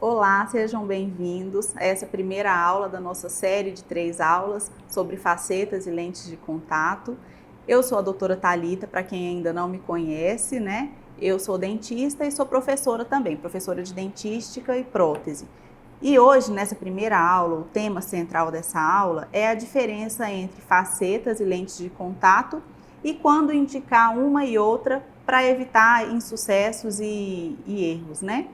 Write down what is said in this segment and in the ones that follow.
Olá, sejam bem-vindos a essa primeira aula da nossa série de 3 aulas sobre facetas e lentes de contato. Eu sou a doutora Thalita, para quem ainda não me conhece, né? Eu sou dentista e sou professora também, professora de dentística e prótese. E hoje, nessa primeira aula, o tema central dessa aula é a diferença entre facetas e lentes de contato e quando indicar uma e outra para evitar insucessos e erros, né?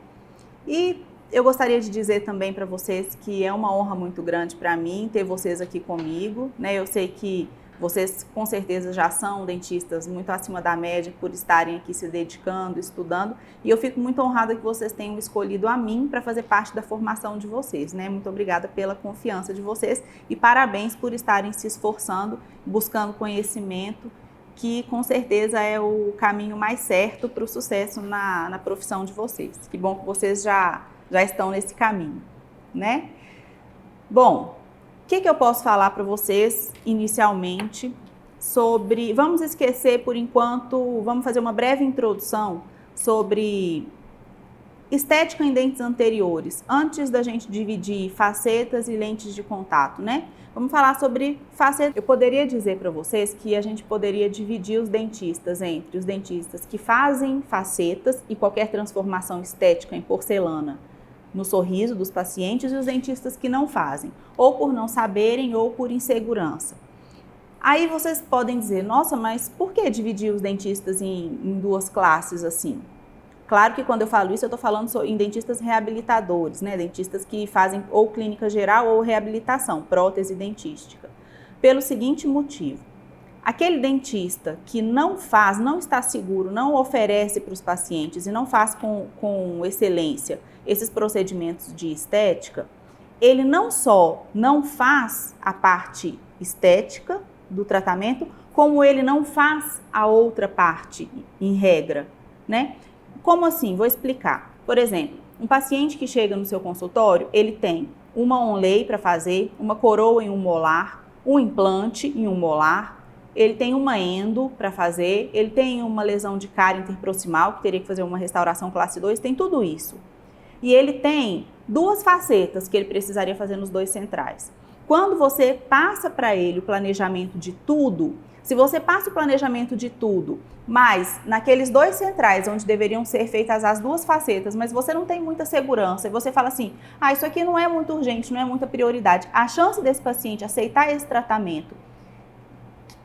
E eu gostaria de dizer também para vocês que é uma honra muito grande para mim ter vocês aqui comigo, né? Eu sei que vocês com certeza já são dentistas muito acima da média por estarem aqui se dedicando, estudando, e eu fico muito honrada que vocês tenham escolhido a mim para fazer parte da formação de vocês, né? Muito obrigada pela confiança de vocês e parabéns por estarem se esforçando, buscando conhecimento, que com certeza é o caminho mais certo para o sucesso na profissão de vocês. Que bom que vocês já estão nesse caminho, né? Bom, o que eu posso falar para vocês inicialmente sobre... Vamos esquecer por enquanto, vamos fazer uma breve introdução sobre estética em dentes anteriores, antes da gente dividir facetas e lentes de contato, né? Vamos falar sobre facetas. Eu poderia dizer para vocês que a gente poderia dividir os dentistas entre os dentistas que fazem facetas e qualquer transformação estética em porcelana no sorriso dos pacientes e os dentistas que não fazem, ou por não saberem ou por insegurança. Aí vocês podem dizer, nossa, mas por que dividir os dentistas em duas classes assim? Claro que quando eu falo isso, eu estou falando em dentistas reabilitadores, né? Dentistas que fazem ou clínica geral ou reabilitação, prótese dentística. Pelo seguinte motivo, aquele dentista que não faz, não está seguro, não oferece para os pacientes e não faz com excelência esses procedimentos de estética, ele não só não faz a parte estética do tratamento, como ele não faz a outra parte em regra, né? Como assim? Vou explicar. Por exemplo, um paciente que chega no seu consultório, ele tem uma onlay para fazer, uma coroa em um molar, um implante em um molar, ele tem uma endo para fazer, ele tem uma lesão de cárie interproximal, que teria que fazer uma restauração classe 2, tem tudo isso. E ele tem duas facetas que ele precisaria fazer nos dois centrais. Quando você passa para ele o planejamento de tudo, se você passa o planejamento de tudo, mas naqueles dois centrais onde deveriam ser feitas as duas facetas, mas você não tem muita segurança e você fala assim, isso aqui não é muito urgente, não é muita prioridade, a chance desse paciente aceitar esse tratamento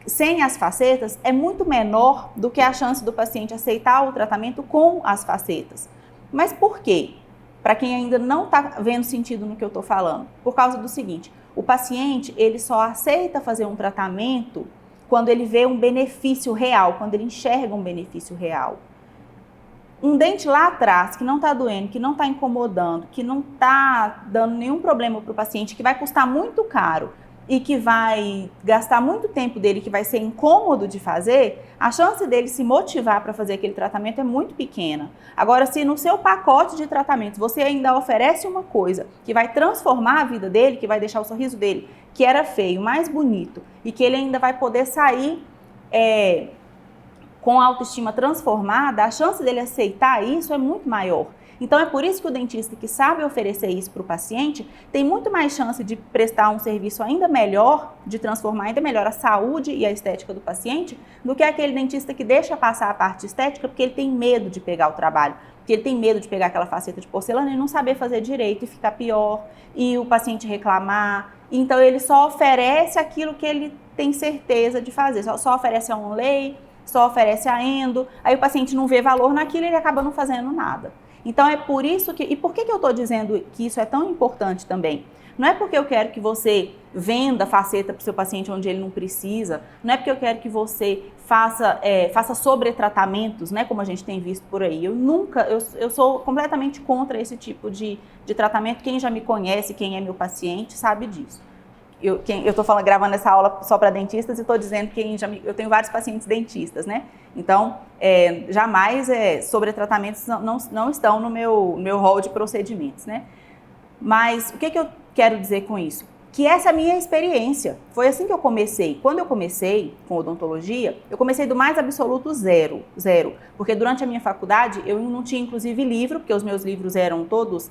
sem as facetas é muito menor do que a chance do paciente aceitar o tratamento com as facetas. Mas por quê? Para quem ainda não está vendo sentido no que eu estou falando, por causa do seguinte, o paciente ele só aceita fazer um tratamento quando ele vê um benefício real, quando ele enxerga um benefício real. Um dente lá atrás que não está doendo, que não está incomodando, que não está dando nenhum problema para o paciente, que vai custar muito caro e que vai gastar muito tempo dele, que vai ser incômodo de fazer, a chance dele se motivar para fazer aquele tratamento é muito pequena. Agora, se no seu pacote de tratamentos você ainda oferece uma coisa que vai transformar a vida dele, que vai deixar o sorriso dele, que era feio, mais bonito, e que ele ainda vai poder sair com a autoestima transformada, a chance dele aceitar isso é muito maior. Então é por isso que o dentista que sabe oferecer isso para o paciente tem muito mais chance de prestar um serviço ainda melhor, de transformar ainda melhor a saúde e a estética do paciente, do que aquele dentista que deixa passar a parte estética porque ele tem medo de pegar o trabalho, porque ele tem medo de pegar aquela faceta de porcelana e não saber fazer direito e ficar pior, e o paciente reclamar. Então ele só oferece aquilo que ele tem certeza de fazer, só oferece a onlay, só oferece a endo, aí o paciente não vê valor naquilo e ele acaba não fazendo nada. Então é por isso que... E por que eu estou dizendo que isso é tão importante também? Não é porque eu quero que você venda faceta para o seu paciente onde ele não precisa, não é porque eu quero que você faça sobretratamentos, né, como a gente tem visto por aí. Eu sou completamente contra esse tipo de tratamento. Quem já me conhece, quem é meu paciente, sabe disso. Eu estou gravando essa aula só para dentistas e estou dizendo que eu tenho vários pacientes dentistas, né? Então, jamais sobretratamentos não estão no meu rol de procedimentos, né? Mas o que eu quero dizer com isso? Que essa é a minha experiência. Foi assim que eu comecei. Quando eu comecei com odontologia, eu comecei do mais absoluto zero. Porque durante a minha faculdade, eu não tinha inclusive livro, porque os meus livros eram todos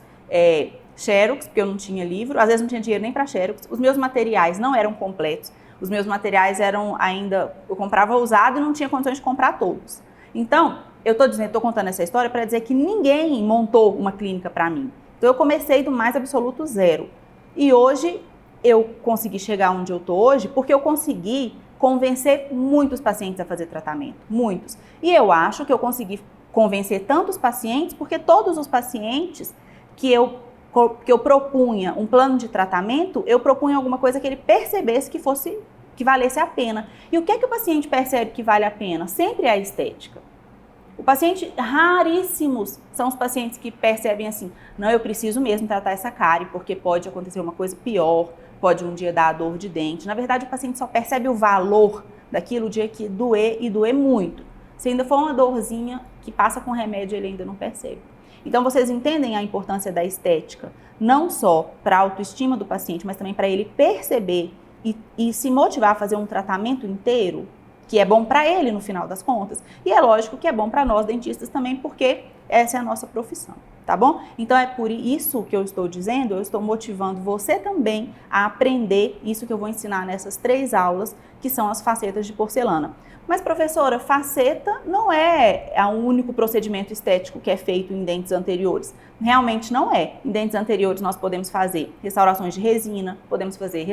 Xerox, porque eu não tinha livro, às vezes não tinha dinheiro nem para Xerox, os meus materiais não eram completos, os meus materiais eram ainda, eu comprava usado e não tinha condições de comprar todos. Então, eu estou contando essa história para dizer que ninguém montou uma clínica para mim. Então, eu comecei do mais absoluto zero. E hoje, eu consegui chegar onde eu estou hoje porque eu consegui convencer muitos pacientes a fazer tratamento, muitos. E eu acho que eu consegui convencer tantos pacientes porque todos os pacientes que eu propunha um plano de tratamento, eu propunha alguma coisa que ele percebesse que valesse a pena. E o que é que o paciente percebe que vale a pena? Sempre é a estética. O paciente, raríssimos são os pacientes que percebem assim, não, eu preciso mesmo tratar essa cárie, porque pode acontecer uma coisa pior, pode um dia dar dor de dente. Na verdade, o paciente só percebe o valor daquilo o dia que doer e doer muito. Se ainda for uma dorzinha que passa com remédio, ele ainda não percebe. Então, vocês entendem a importância da estética, não só para a autoestima do paciente, mas também para ele perceber e se motivar a fazer um tratamento inteiro, que é bom para ele no final das contas. E é lógico que é bom para nós dentistas também, porque essa é a nossa profissão, tá bom? Então é por isso que eu estou dizendo, eu estou motivando você também a aprender isso que eu vou ensinar nessas 3 aulas, que são as facetas de porcelana. Mas professora, faceta não é o único procedimento estético que é feito em dentes anteriores. Realmente não é. Em dentes anteriores nós podemos fazer restaurações de resina, podemos fazer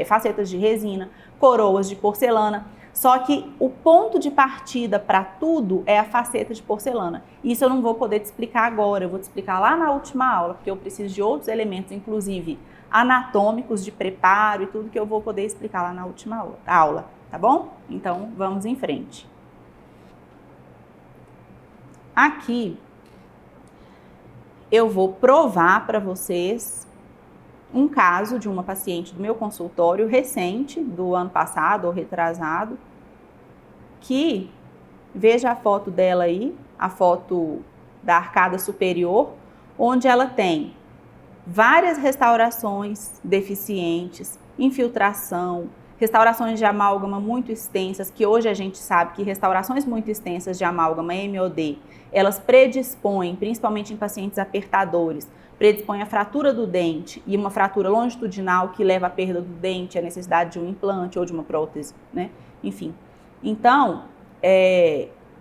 facetas de resina, coroas de porcelana. Só que o ponto de partida para tudo é a faceta de porcelana. Isso eu não vou poder te explicar agora, eu vou te explicar lá na última aula, porque eu preciso de outros elementos, inclusive anatômicos, de preparo e tudo que eu vou poder explicar lá na última aula, tá bom? Então, vamos em frente. Aqui, eu vou provar para vocês um caso de uma paciente do meu consultório recente, do ano passado ou retrasado, que, veja a foto dela aí, a foto da arcada superior, onde ela tem várias restaurações deficientes, infiltração, restaurações de amálgama muito extensas, que hoje a gente sabe que restaurações muito extensas de amálgama MOD, elas predispõem, principalmente em pacientes apertadores, predispõem a fratura do dente e uma fratura longitudinal que leva à perda do dente, a necessidade de um implante ou de uma prótese, né? Enfim. Então,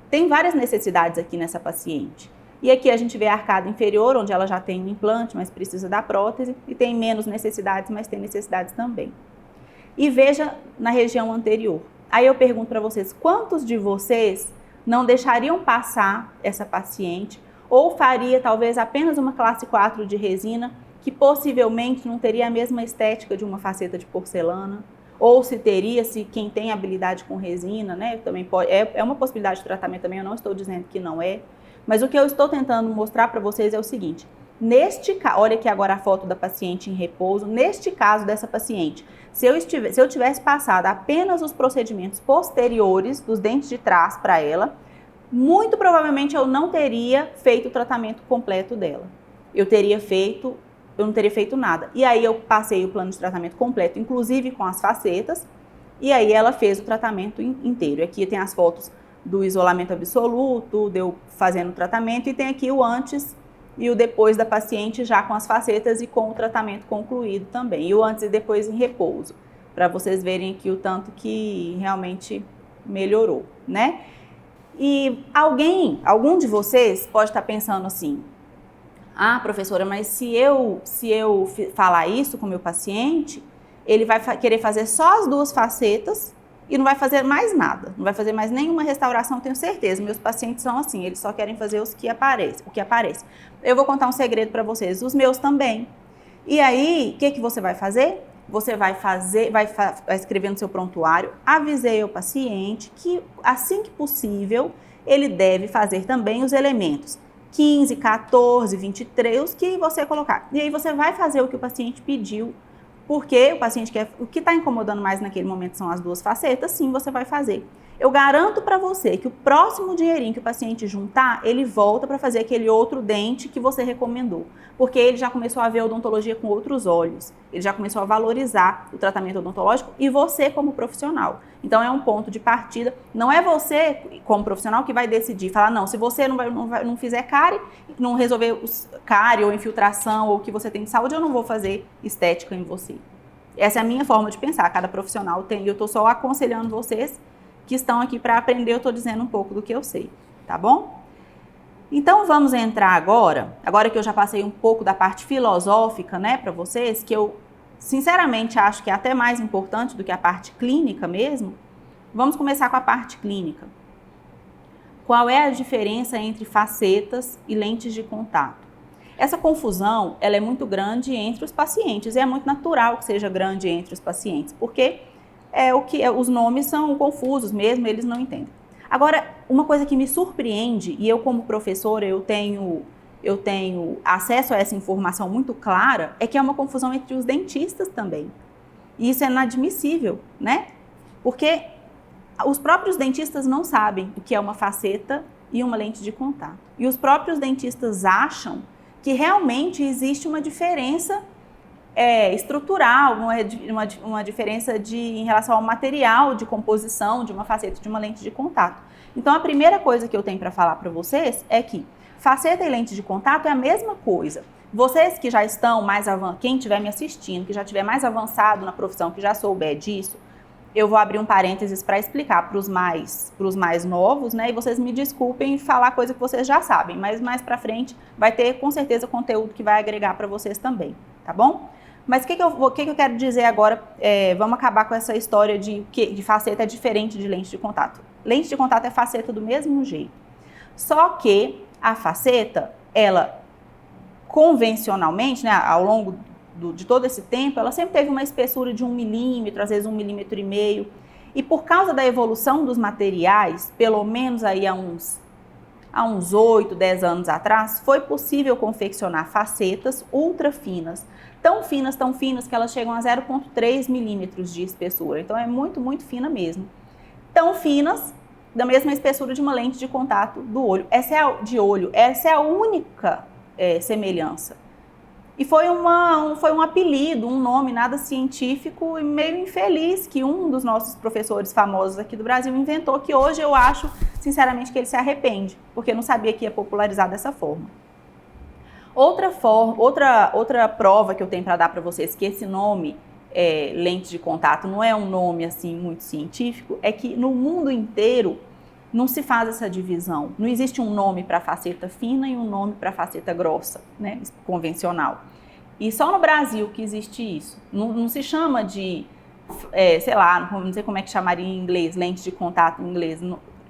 tem várias necessidades aqui nessa paciente. E aqui a gente vê a arcada inferior, onde ela já tem um implante, mas precisa da prótese, e tem menos necessidades, mas tem necessidades também. E veja na região anterior. Aí eu pergunto para vocês, quantos de vocês não deixariam passar essa paciente ou faria talvez apenas uma classe 4 de resina, que possivelmente não teria a mesma estética de uma faceta de porcelana, ou se teria, se quem tem habilidade com resina, né, também pode, é uma possibilidade de tratamento também, eu não estou dizendo que não é, mas o que eu estou tentando mostrar para vocês é o seguinte, olha aqui agora a foto da paciente em repouso, neste caso dessa paciente, se eu tivesse passado apenas os procedimentos posteriores dos dentes de trás para ela, muito provavelmente eu não teria feito o tratamento completo dela. Eu não teria feito nada. E aí eu passei o plano de tratamento completo, inclusive com as facetas, e aí ela fez o tratamento inteiro. Aqui tem as fotos do isolamento absoluto, de eu fazendo o tratamento, e tem aqui o antes e o depois da paciente já com as facetas e com o tratamento concluído também. E o antes e depois em repouso, para vocês verem aqui o tanto que realmente melhorou, né? E algum de vocês pode estar pensando assim, ah, professora, mas se eu falar isso com o meu paciente, ele vai querer fazer só as 2 facetas e não vai fazer mais nada, não vai fazer mais nenhuma restauração, tenho certeza. Meus pacientes são assim, eles só querem fazer o que aparece. Eu vou contar um segredo para vocês, os meus também. E aí, o que você vai fazer? Você vai escrever no seu prontuário, avisei ao paciente que assim que possível, ele deve fazer também os elementos 15, 14, 23, os que você colocar. E aí você vai fazer o que o paciente pediu porque o paciente quer, o que está incomodando mais naquele momento são as duas facetas, sim, você vai fazer. Eu garanto para você que o próximo dinheirinho que o paciente juntar, ele volta para fazer aquele outro dente que você recomendou. Porque ele já começou a ver a odontologia com outros olhos. Ele já começou a valorizar o tratamento odontológico e você como profissional. Então é um ponto de partida. Não é você como profissional que vai decidir, falar, não, se você não fizer cárie, não resolver cárie ou infiltração ou o que você tem de saúde, eu não vou fazer estética em você. Essa é a minha forma de pensar. Cada profissional tem, eu estou só aconselhando vocês que estão aqui para aprender, eu estou dizendo um pouco do que eu sei, tá bom? Então vamos entrar agora que eu já passei um pouco da parte filosófica, né, para vocês, que eu sinceramente acho que é até mais importante do que a parte clínica mesmo. Vamos começar com a parte clínica. Qual é a diferença entre facetas e lentes de contato? Essa confusão, ela é muito grande entre os pacientes e é muito natural que seja grande entre os pacientes, porque os nomes são confusos mesmo, eles não entendem. Agora, uma coisa que me surpreende, e eu como professora, eu tenho acesso a essa informação muito clara, é que é uma confusão entre os dentistas também. E isso é inadmissível, né? Porque os próprios dentistas não sabem o que é uma faceta e uma lente de contato. E os próprios dentistas acham que realmente existe uma diferença estrutural, uma diferença em relação ao material de composição de uma faceta e de uma lente de contato. Então, a primeira coisa que eu tenho para falar para vocês é que faceta e lente de contato é a mesma coisa. Vocês que já estão mais avançados, quem estiver me assistindo, que já estiver mais avançado na profissão, que já souber disso, eu vou abrir um parênteses para explicar para os mais novos, né? E vocês me desculpem falar coisa que vocês já sabem, mas mais para frente vai ter com certeza conteúdo que vai agregar para vocês também, tá bom? Mas o que eu quero dizer agora, vamos acabar com essa história de faceta é diferente de lente de contato. Lente de contato é faceta do mesmo jeito. Só que a faceta, ela convencionalmente, né, ao longo de todo esse tempo, ela sempre teve uma espessura de 1 milímetro, às vezes 1,5 milímetro. E por causa da evolução dos materiais, pelo menos aí há uns 8, 10 anos atrás, foi possível confeccionar facetas ultra finas, tão finas que elas chegam a 0,3 milímetros de espessura. Então é muito, muito fina mesmo. Tão finas, da mesma espessura de uma lente de contato do olho. Essa é a única semelhança. E foi um apelido, um nome nada científico e meio infeliz que um dos nossos professores famosos aqui do Brasil inventou, que hoje eu acho, sinceramente, que ele se arrepende, porque não sabia que ia popularizar dessa forma. Outra prova que eu tenho para dar para vocês que esse nome, lente de contato, não é um nome assim muito científico, é que no mundo inteiro não se faz essa divisão. Não existe um nome para faceta fina e um nome para faceta grossa, né, convencional. E só no Brasil que existe isso. Não se chama de, sei lá, não sei como é que chamaria em inglês, lente de contato em inglês,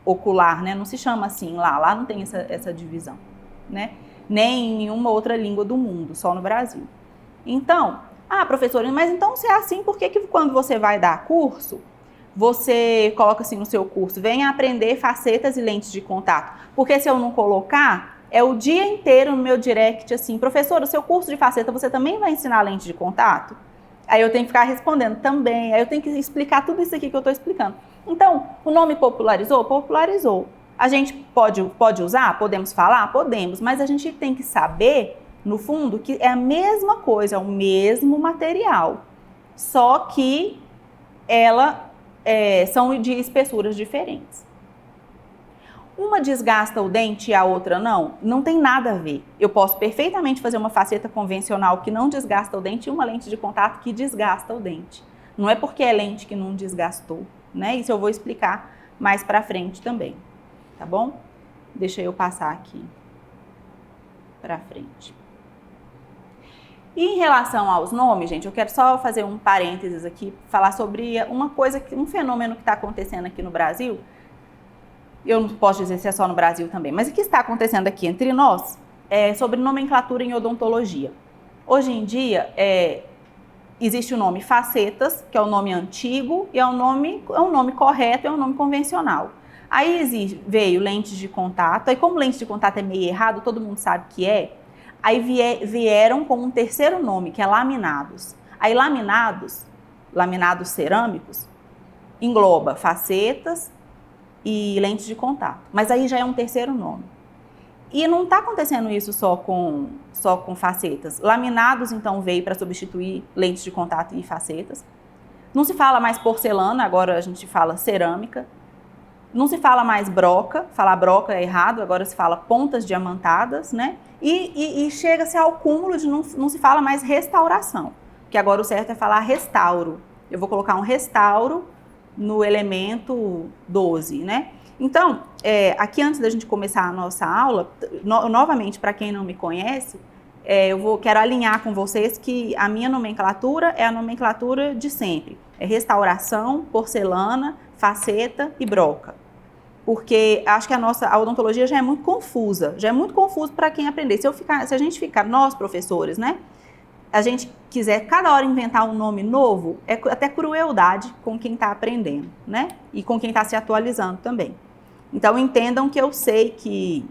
ocular, né? Não se chama assim lá. Lá não tem essa divisão, né? Nem em nenhuma outra língua do mundo, só no Brasil. Então, professora, mas então se é assim, por que quando você vai dar curso, você coloca assim no seu curso, venha aprender facetas e lentes de contato? Porque se eu não colocar, é o dia inteiro no meu direct assim, professor, o seu curso de faceta, você também vai ensinar lente de contato? Aí eu tenho que ficar respondendo também, aí eu tenho que explicar tudo isso aqui que eu estou explicando. Então, o nome popularizou? Popularizou. A gente pode usar? Podemos falar? Podemos, mas a gente tem que saber, no fundo, que é a mesma coisa, é o mesmo material, só que são de espessuras diferentes. Uma desgasta o dente e a outra não? Não tem nada a ver. Eu posso perfeitamente fazer uma faceta convencional que não desgasta o dente e uma lente de contato que desgasta o dente. Não é porque é lente que não desgastou, né? Isso eu vou explicar mais pra frente também, tá bom? Deixa eu passar aqui pra frente. E em relação aos nomes, gente, eu quero só fazer um parênteses aqui, falar sobre um fenômeno que está acontecendo aqui no Brasil. Eu não posso dizer se é só no Brasil também, mas o que está acontecendo aqui entre nós é sobre nomenclatura em odontologia. Hoje em dia, existe o nome facetas, que é o nome antigo, e é um nome correto, é um nome convencional. Aí veio lentes de contato, aí como lente de contato é meio errado, todo mundo sabe que é, aí vieram com um terceiro nome, que é laminados. Aí laminados cerâmicos, engloba facetas e lentes de contato. Mas aí já é um terceiro nome. E não está acontecendo isso só com facetas. Laminados, então, veio para substituir lentes de contato e facetas. Não se fala mais porcelana, agora a gente fala cerâmica. Não se fala mais broca, falar broca é errado, agora se fala pontas diamantadas, né? E chega-se ao cúmulo de não se fala mais restauração, que agora o certo é falar restauro. Eu vou colocar um restauro no elemento 12, né? Então, aqui antes da gente começar a nossa aula, novamente, para quem não me conhece, quero alinhar com vocês que a minha nomenclatura é a nomenclatura de sempre. É restauração, porcelana, faceta e broca. Porque acho que a odontologia já é muito confusa para quem aprender. Se a gente ficar, nós professores, né? A gente quiser cada hora inventar um nome novo, é até crueldade com quem está aprendendo, né? E com quem está se atualizando também. Então entendam que eu sei que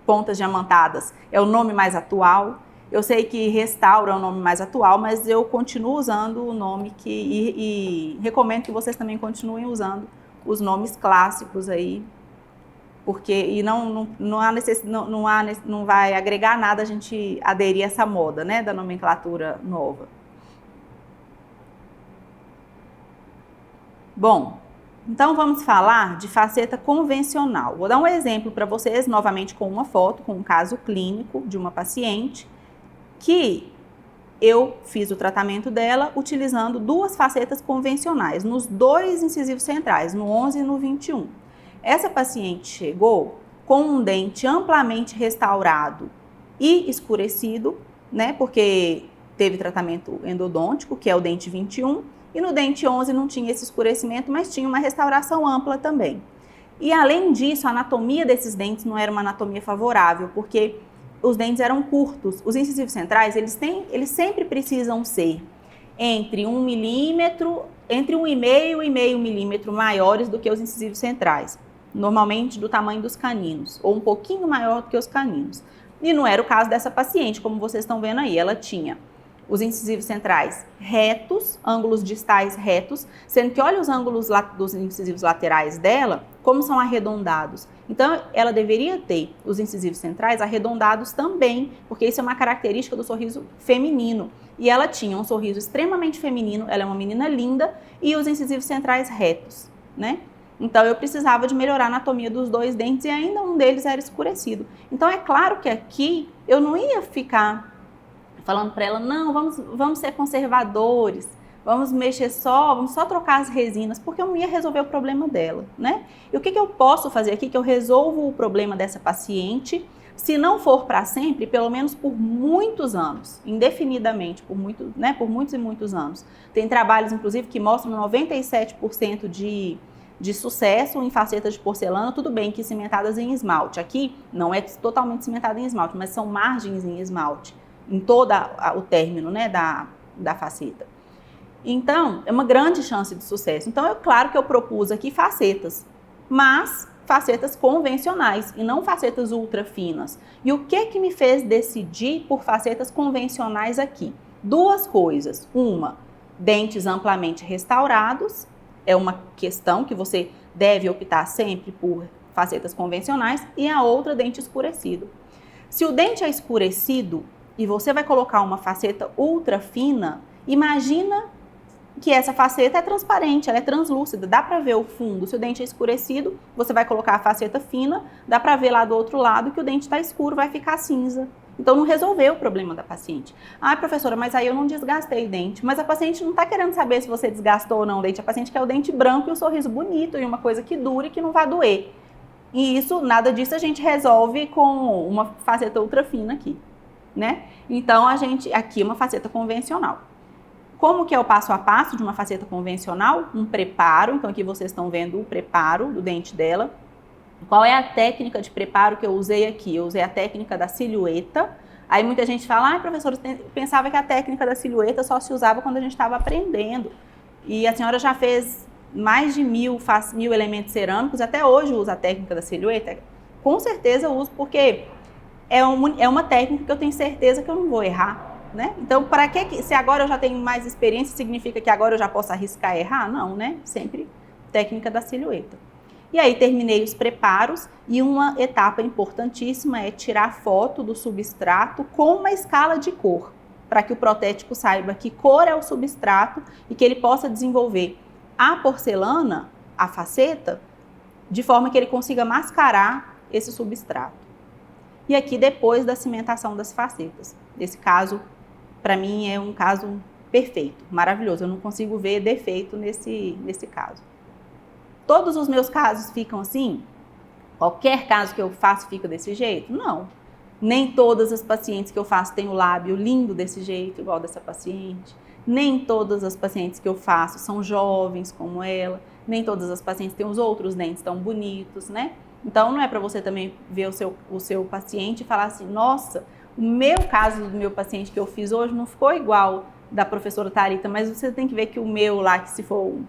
pontas diamantadas é o nome mais atual, eu sei que restauro é o nome mais atual, mas eu continuo usando o nome e recomendo que vocês também continuem usando os nomes clássicos aí, porque não vai agregar nada a gente aderir a essa moda, né, da nomenclatura nova. Bom, então vamos falar de faceta convencional. Vou dar um exemplo para vocês, novamente com uma foto, com um caso clínico de uma paciente que eu fiz o tratamento dela utilizando duas facetas convencionais, nos dois incisivos centrais, no 11 e no 21. Essa paciente chegou com um dente amplamente restaurado e escurecido, né, porque teve tratamento endodôntico, que é o dente 21, e no dente 11 não tinha esse escurecimento, mas tinha uma restauração ampla também. E além disso, a anatomia desses dentes não era uma anatomia favorável, porque os dentes eram curtos. Os incisivos centrais, eles sempre precisam ser entre 1 milímetro, entre 1,5 e meio milímetro maiores do que os incisivos centrais, normalmente do tamanho dos caninos, ou um pouquinho maior do que os caninos. E não era o caso dessa paciente, como vocês estão vendo aí. Ela tinha os incisivos centrais retos, ângulos distais retos, sendo que olha os ângulos dos incisivos laterais dela, como são arredondados. Então, ela deveria ter os incisivos centrais arredondados também, porque isso é uma característica do sorriso feminino. E ela tinha um sorriso extremamente feminino, ela é uma menina linda, e os incisivos centrais retos, né? Então, eu precisava de melhorar a anatomia dos dois dentes e ainda um deles era escurecido. Então, é claro que aqui eu não ia ficar falando para ela, não, vamos ser conservadores, vamos só trocar as resinas, porque eu não ia resolver o problema dela, né? E o que eu posso fazer aqui, que eu resolvo o problema dessa paciente, se não for para sempre, pelo menos por muitos anos, indefinidamente, por muitos e muitos anos. Tem trabalhos, inclusive, que mostram 97% de sucesso em facetas de porcelana, tudo bem que cimentadas em esmalte. Aqui não é totalmente cimentada em esmalte, mas são margens em esmalte, em todo o término, né, da faceta. Então, é uma grande chance de sucesso. Então, é claro que eu propus aqui facetas, mas facetas convencionais e não facetas ultra finas. E o que me fez decidir por facetas convencionais aqui? Duas coisas. Uma, dentes amplamente restaurados. É uma questão que você deve optar sempre por facetas convencionais. E a outra, dente escurecido. Se o dente é escurecido e você vai colocar uma faceta ultra fina, imagina que essa faceta é transparente, ela é translúcida, dá para ver o fundo. Se o dente é escurecido, você vai colocar a faceta fina, dá para ver lá do outro lado que o dente está escuro, vai ficar cinza. Então não resolveu o problema da paciente. Ah, professora, mas aí eu não desgastei o dente. Mas a paciente não está querendo saber se você desgastou ou não o dente. A paciente quer o dente branco e o sorriso bonito e uma coisa que dure e que não vai doer. E isso, nada disso a gente resolve com uma faceta ultra fina aqui, né? Então aqui uma faceta convencional. Como que é o passo a passo de uma faceta convencional? Um preparo, então aqui vocês estão vendo o preparo do dente dela. Qual é a técnica de preparo que eu usei aqui? Eu usei a técnica da silhueta. Aí muita gente fala, professora, eu pensava que a técnica da silhueta só se usava quando a gente estava aprendendo. E a senhora já fez mais de 1000 elementos cerâmicos, até hoje usa a técnica da silhueta? Com certeza eu uso, porque é uma técnica que eu tenho certeza que eu não vou errar. né? Então, para que se agora eu já tenho mais experiência, significa que agora eu já posso arriscar errar? Não, né? Sempre técnica da silhueta. E aí terminei os preparos e uma etapa importantíssima é tirar foto do substrato com uma escala de cor, para que o protético saiba que cor é o substrato e que ele possa desenvolver a porcelana, a faceta, de forma que ele consiga mascarar esse substrato. E aqui depois da cimentação das facetas. Esse caso, para mim, é um caso perfeito, maravilhoso. Eu não consigo ver defeito nesse caso. Todos os meus casos ficam assim? Qualquer caso que eu faço fica desse jeito? Não. Nem todas as pacientes que eu faço têm o lábio lindo desse jeito, igual dessa paciente. Nem todas as pacientes que eu faço são jovens como ela. Nem todas as pacientes têm os outros dentes tão bonitos, né? Então, não é para você também ver o seu paciente e falar assim, nossa, o meu caso do meu paciente que eu fiz hoje não ficou igual da professora Thalita, mas você tem que ver que o meu lá, que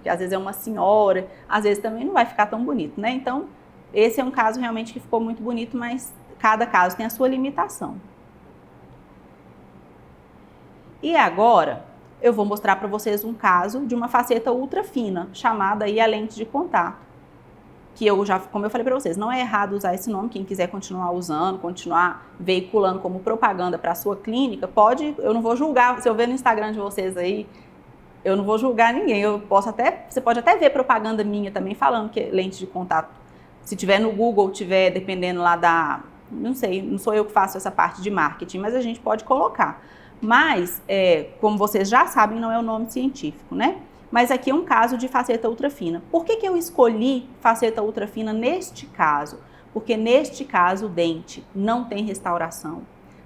às vezes é uma senhora, às vezes também não vai ficar tão bonito, né? Então, esse é um caso realmente que ficou muito bonito, mas cada caso tem a sua limitação. E agora, eu vou mostrar para vocês um caso de uma faceta ultra fina, chamada aí a lente de contato. Que eu já, como eu falei para vocês, não é errado usar esse nome, quem quiser continuar usando, continuar veiculando como propaganda para a sua clínica, pode, eu não vou julgar, se eu ver no Instagram de vocês aí, eu não vou julgar ninguém, você pode até ver propaganda minha também falando que é lente de contato, se tiver no Google, tiver dependendo lá não sei, não sou eu que faço essa parte de marketing, mas a gente pode colocar, mas, como vocês já sabem, não é o nome científico, né? Mas aqui é um caso de faceta ultrafina. Por que eu escolhi faceta ultrafina neste caso? Porque neste caso o dente não tem restauração,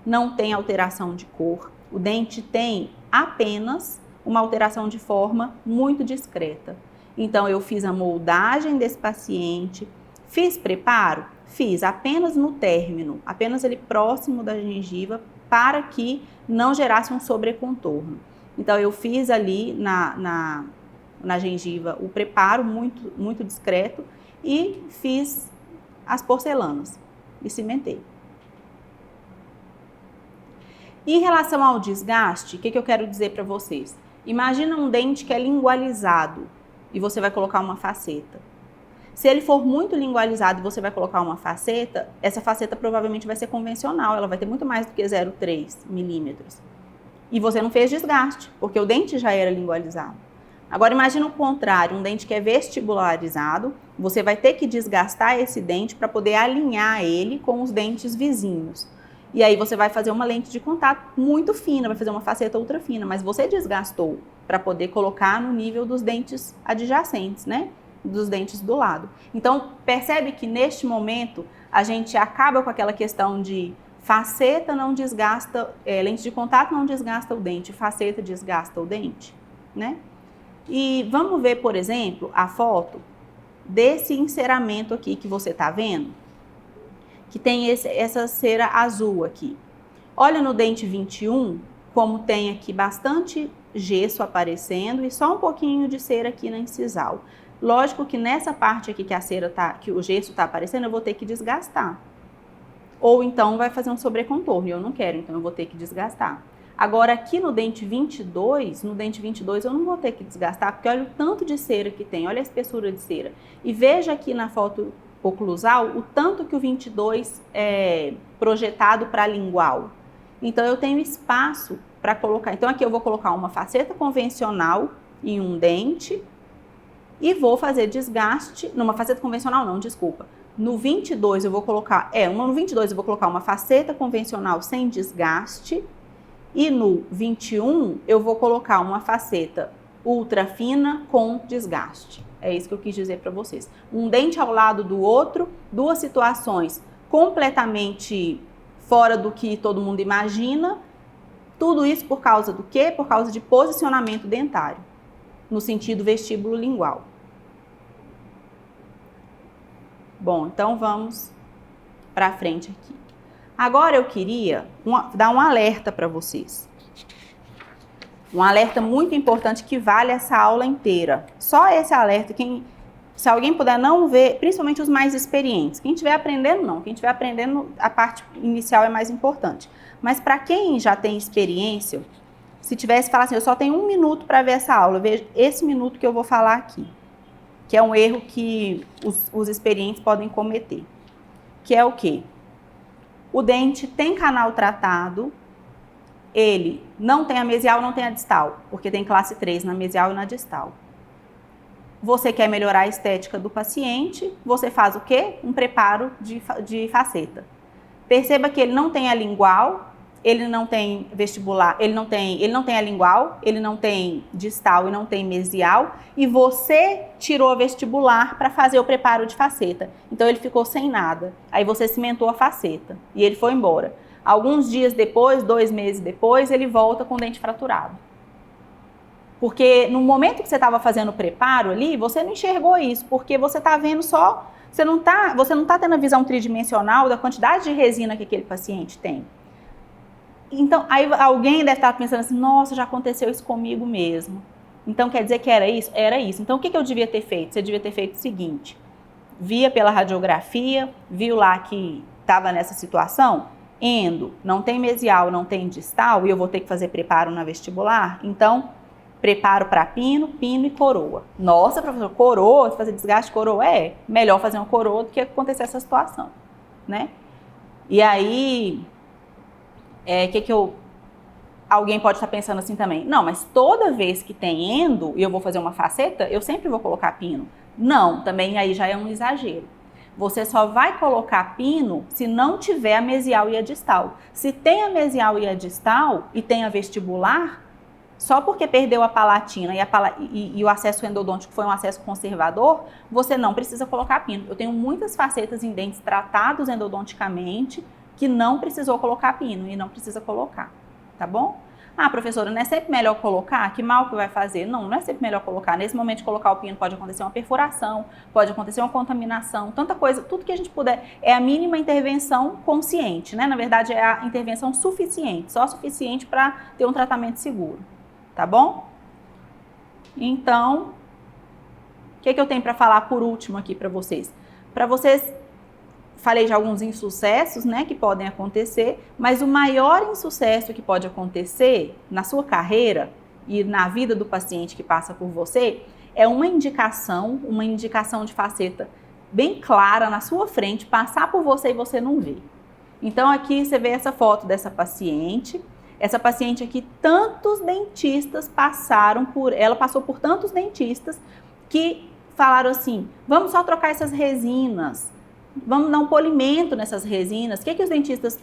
não tem alteração de cor. O dente tem apenas uma alteração de forma muito discreta. Então eu fiz a moldagem desse paciente, fiz preparo? Fiz apenas no término, apenas ali próximo da gengiva, para que não gerasse um sobrecontorno. Então, eu fiz ali na gengiva o preparo muito, muito discreto e fiz as porcelanas e cimentei. Em relação ao desgaste, o que eu quero dizer para vocês? Imagina um dente que é lingualizado e você vai colocar uma faceta. Se ele for muito lingualizado e você vai colocar uma faceta, essa faceta provavelmente vai ser convencional, ela vai ter muito mais do que 0,3 milímetros. E você não fez desgaste, porque o dente já era lingualizado. Agora imagina o contrário, um dente que é vestibularizado, você vai ter que desgastar esse dente para poder alinhar ele com os dentes vizinhos. E aí você vai fazer uma lente de contato muito fina, vai fazer uma faceta ultra fina, mas você desgastou para poder colocar no nível dos dentes adjacentes, né? Dos dentes do lado. Então percebe que neste momento a gente acaba com aquela questão de faceta não desgasta, lente de contato não desgasta o dente, faceta desgasta o dente, né? E vamos ver, por exemplo, a foto desse enceramento aqui que você tá vendo, que tem essa cera azul aqui. Olha no dente 21, como tem aqui bastante gesso aparecendo e só um pouquinho de cera aqui na incisal. Lógico que nessa parte aqui que o gesso tá aparecendo, eu vou ter que desgastar. Ou então vai fazer um sobrecontorno, e eu não quero, então eu vou ter que desgastar. Agora aqui no dente 22 eu não vou ter que desgastar, porque olha o tanto de cera que tem, olha a espessura de cera. E veja aqui na foto oclusal o tanto que o 22 é projetado para lingual. Então eu tenho espaço para colocar, então aqui eu vou colocar uma faceta convencional em um dente e vou fazer desgaste, numa faceta convencional não, desculpa. No 22 eu vou colocar, no 22 eu vou colocar uma faceta convencional sem desgaste e no 21 eu vou colocar uma faceta ultra fina com desgaste. É isso que eu quis dizer para vocês. Um dente ao lado do outro, duas situações completamente fora do que todo mundo imagina. Tudo isso por causa do quê? Por causa de posicionamento dentário, no sentido vestíbulo lingual. Bom, então vamos para frente aqui. Agora eu queria dar um alerta para vocês. Um alerta muito importante que vale essa aula inteira. Só esse alerta, quem Se alguém puder não ver, principalmente os mais experientes, quem estiver aprendendo não, quem estiver aprendendo a parte inicial é mais importante. Mas para quem já tem experiência, se tivesse falar assim, eu só tenho 1 minuto para ver essa aula, veja esse minuto que eu vou falar aqui, que é um erro que os experientes podem cometer, que é o quê? O dente tem canal tratado, ele não tem a mesial, não tem a distal, porque tem classe 3 na mesial e na distal. Você quer melhorar a estética do paciente, você faz o quê? Um preparo de faceta. Perceba que ele não tem a lingual, ele não tem vestibular, ele não tem a lingual, ele não tem distal e não tem mesial, e você tirou a vestibular para fazer o preparo de faceta. Então ele ficou sem nada. Aí você cimentou a faceta e ele foi embora. Alguns dias depois, 2 meses depois, ele volta com o dente fraturado. Porque no momento que você estava fazendo o preparo ali, você não enxergou isso, porque você está vendo só, você não tá tendo a visão tridimensional da quantidade de resina que aquele paciente tem. Então, aí alguém deve estar pensando assim, nossa, já aconteceu isso comigo mesmo. Então, quer dizer que era isso? Era isso. Então, o que eu devia ter feito? Você devia ter feito o seguinte, via pela radiografia, viu lá que estava nessa situação, endo, não tem mesial, não tem distal, e eu vou ter que fazer preparo na vestibular, então, preparo para pino, pino e coroa. Nossa, professor, coroa, fazer desgaste de coroa? É melhor fazer uma coroa do que acontecer essa situação, né? E aí, alguém pode estar pensando assim também, não, mas toda vez que tem endo e eu vou fazer uma faceta, eu sempre vou colocar pino. Não, também aí já é um exagero. Você só vai colocar pino se não tiver a mesial e a distal. Se tem a mesial e a distal e tem a vestibular, só porque perdeu a palatina e o acesso endodôntico foi um acesso conservador, você não precisa colocar pino. Eu tenho muitas facetas em dentes tratados endodonticamente que não precisou colocar pino e não precisa colocar, tá bom? Ah, professora, não é sempre melhor colocar? Que mal que vai fazer? Não, não é sempre melhor colocar. Nesse momento de colocar o pino pode acontecer uma perfuração, pode acontecer uma contaminação, tanta coisa, tudo que a gente puder. É a mínima intervenção consciente, né? Na verdade, é a intervenção suficiente, só suficiente para ter um tratamento seguro. Tá bom? Então, o que eu tenho para falar por último aqui para vocês? Para vocês, falei de alguns insucessos, né, que podem acontecer, mas o maior insucesso que pode acontecer na sua carreira e na vida do paciente que passa por você é uma indicação de faceta bem clara na sua frente, passar por você e você não ver. Então, aqui você vê essa foto dessa paciente. Essa paciente aqui, tantos dentistas ela passou por tantos dentistas que falaram assim, vamos só trocar essas resinas, vamos dar um polimento nessas resinas. O que os dentistas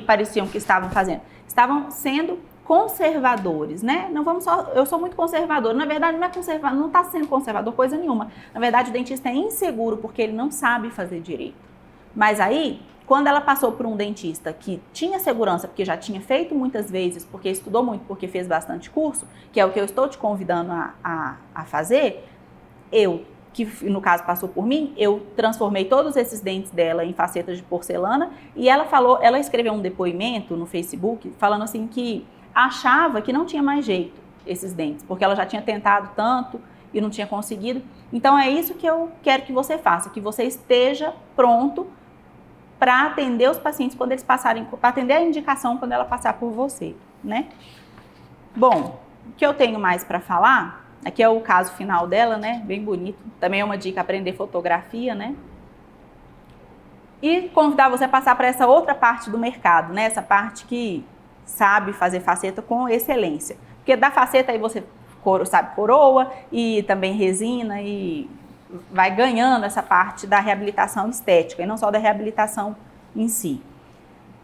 pareciam que estavam fazendo? Estavam sendo conservadores, né? Não vamos só, eu sou muito conservador. Na verdade, não é conservador, não está sendo conservador coisa nenhuma. Na verdade, o dentista é inseguro porque ele não sabe fazer direito. Mas aí, quando ela passou por um dentista que tinha segurança, porque já tinha feito muitas vezes, porque estudou muito, porque fez bastante curso, que é o que eu estou te convidando a fazer, que no caso passou por mim, eu transformei todos esses dentes dela em facetas de porcelana e ela escreveu um depoimento no Facebook falando assim que achava que não tinha mais jeito esses dentes, porque ela já tinha tentado tanto e não tinha conseguido. Então é isso que eu quero que você faça, que você esteja pronto para atender os pacientes quando eles passarem, para atender a indicação quando ela passar por você, né? Bom, o que eu tenho mais para falar, aqui é o caso final dela, né? Bem bonito. Também é uma dica aprender fotografia, né? E convidar você a passar para essa outra parte do mercado, né? Essa parte que sabe fazer faceta com excelência. Porque da faceta aí você sabe coroa e também resina e vai ganhando essa parte da reabilitação estética e não só da reabilitação em si.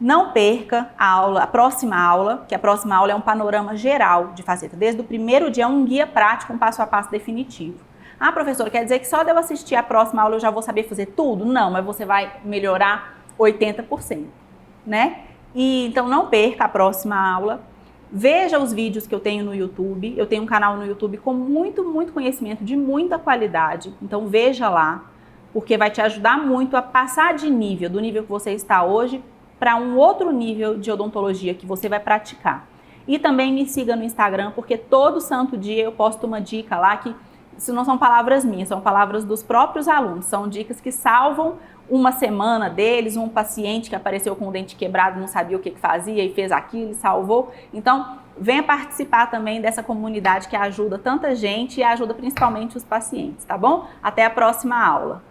Não perca a próxima aula, que a próxima aula é um panorama geral de faceta. Desde o primeiro dia, um guia prático, um passo a passo definitivo. Ah, professora, quer dizer que só de eu assistir a próxima aula eu já vou saber fazer tudo? Não, mas você vai melhorar 80%, né? E então não perca a próxima aula. Veja os vídeos que eu tenho no YouTube. Eu tenho um canal no YouTube com muito conhecimento de muita qualidade. Então veja lá, porque vai te ajudar muito a passar de nível, do nível que você está hoje, para um outro nível de odontologia que você vai praticar. E também me siga no Instagram, porque todo santo dia eu posto uma dica lá que isso não são palavras minhas, são palavras dos próprios alunos, são dicas que salvam uma semana deles, um paciente que apareceu com o dente quebrado, não sabia o que fazia e fez aquilo e salvou. Então, venha participar também dessa comunidade que ajuda tanta gente e ajuda principalmente os pacientes, tá bom? Até a próxima aula.